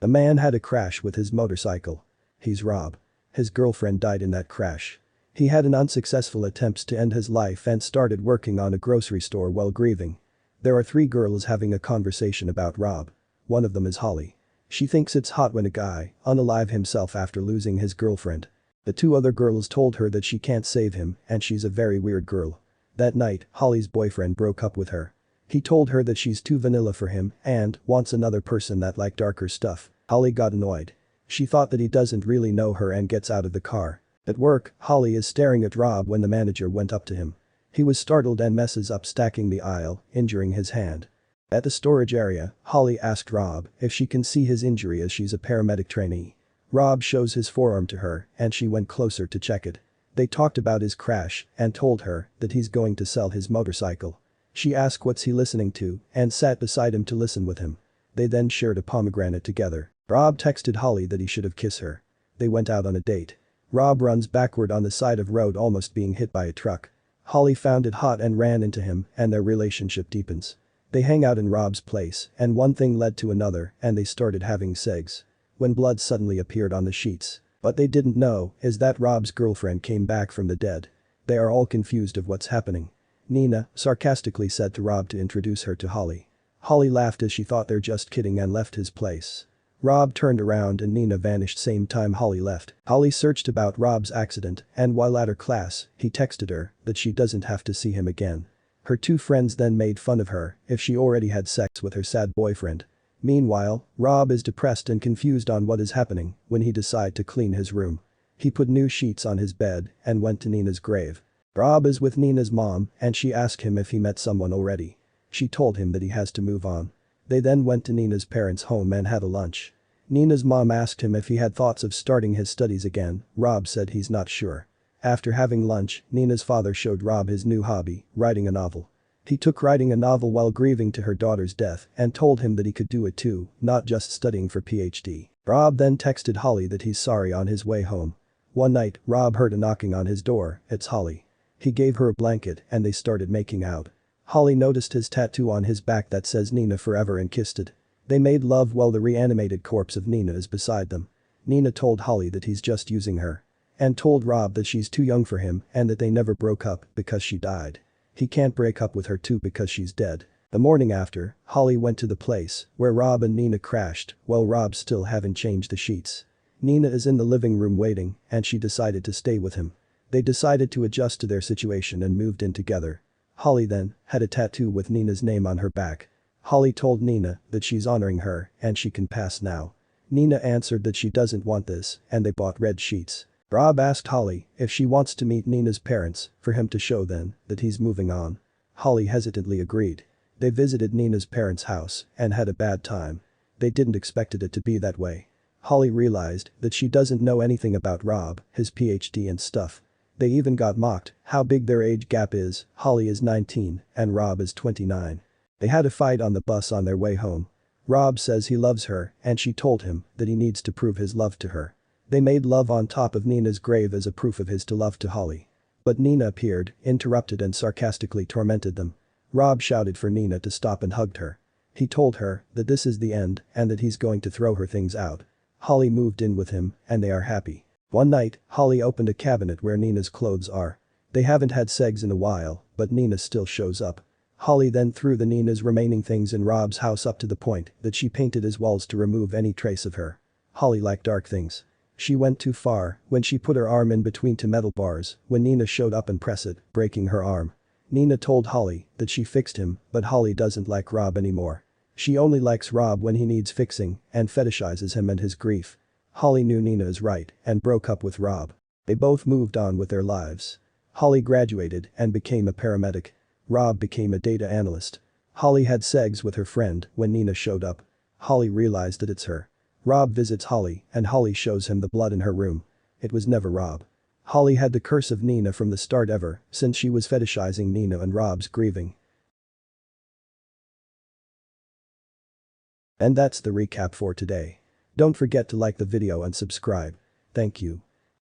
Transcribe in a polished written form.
A man had a crash with his motorcycle. He's Rob. His girlfriend died in that crash. He had an unsuccessful attempt to end his life and started working on a grocery store while grieving. There are three girls having a conversation about Rob. One of them is Holly. She thinks it's hot when a guy unalive himself after losing his girlfriend. The two other girls told her that she can't save him and she's a very weird girl. That night, Holly's boyfriend broke up with her. He told her that she's too vanilla for him and wants another person that like darker stuff. Holly got annoyed. She thought that he doesn't really know her and gets out of the car. At work, Holly is staring at Rob when the manager went up to him. He was startled and messes up stacking the aisle, injuring his hand. At the storage area, Holly asked Rob if she can see his injury as she's a paramedic trainee. Rob shows his forearm to her and she went closer to check it. They talked about his crash and told her that he's going to sell his motorcycle. She asked what's he listening to and sat beside him to listen with him. They then shared a pomegranate together. Rob texted Holly that he should have kissed her. They went out on a date. Rob runs backward on the side of road almost being hit by a truck. Holly found it hot and ran into him and their relationship deepens. They hang out in Rob's place and one thing led to another and they started having sex. When blood suddenly appeared on the sheets. What they didn't know is that Rob's girlfriend came back from the dead. They are all confused of what's happening. Nina sarcastically said to Rob to introduce her to Holly. Holly laughed as she thought they're just kidding and left his place. Rob turned around and Nina vanished same time Holly left. Holly searched about Rob's accident and while at her class, he texted her that she doesn't have to see him again. Her two friends then made fun of her if she already had sex with her sad boyfriend. Meanwhile, Rob is depressed and confused on what is happening when he decides to clean his room. He put new sheets on his bed and went to Nina's grave. Rob is with Nina's mom and she asked him if he met someone already. She told him that he has to move on. They then went to Nina's parents' home and had a lunch. Nina's mom asked him if he had thoughts of starting his studies again. Rob said he's not sure. After having lunch, Nina's father showed Rob his new hobby, writing a novel. He took writing a novel while grieving to her daughter's death and told him that he could do it too, not just studying for PhD. Rob then texted Holly that he's sorry on his way home. One night, Rob heard a knocking on his door. It's Holly. He gave her a blanket and they started making out. Holly noticed his tattoo on his back that says Nina forever and kissed it. They made love while the reanimated corpse of Nina is beside them. Nina told Holly that he's just using her. And told Rob that she's too young for him and that they never broke up because she died. He can't break up with her too because she's dead. The morning after, Holly went to the place where Rob and Nina crashed while Rob still haven't changed the sheets. Nina is in the living room waiting and she decided to stay with him. They decided to adjust to their situation and moved in together. Holly then had a tattoo with Nina's name on her back. Holly told Nina that she's honoring her and she can pass now. Nina answered that she doesn't want this and they bought red sheets. Rob asked Holly if she wants to meet Nina's parents for him to show them that he's moving on. Holly hesitantly agreed. They visited Nina's parents' house and had a bad time. They didn't expect it to be that way. Holly realized that she doesn't know anything about Rob, his PhD and stuff. They even got mocked how big their age gap is. Holly is 19 and Rob is 29. They had a fight on the bus on their way home. Rob says he loves her and she told him that he needs to prove his love to her. They made love on top of Nina's grave as a proof of his love to Holly. But Nina appeared, interrupted and sarcastically tormented them. Rob shouted for Nina to stop and hugged her. He told her that this is the end and that he's going to throw her things out. Holly moved in with him and they are happy. One night, Holly opened a cabinet where Nina's clothes are. They haven't had sex in a while, but Nina still shows up. Holly then threw Nina's remaining things in Rob's house up to the point that she painted his walls to remove any trace of her. Holly liked dark things. She went too far when she put her arm in between two metal bars when Nina showed up and pressed it, breaking her arm. Nina told Holly that she fixed him, but Holly doesn't like Rob anymore. She only likes Rob when he needs fixing and fetishizes him and his grief. Holly knew Nina is right and broke up with Rob. They both moved on with their lives. Holly graduated and became a paramedic. Rob became a data analyst. Holly had sex with her friend when Nina showed up. Holly realized that it's her. Rob visits Holly and Holly shows him the blood in her room. It was never Rob. Holly had the curse of Nina from the start ever since she was fetishizing Nina and Rob's grieving. And that's the recap for today. Don't forget to like the video and subscribe. Thank you.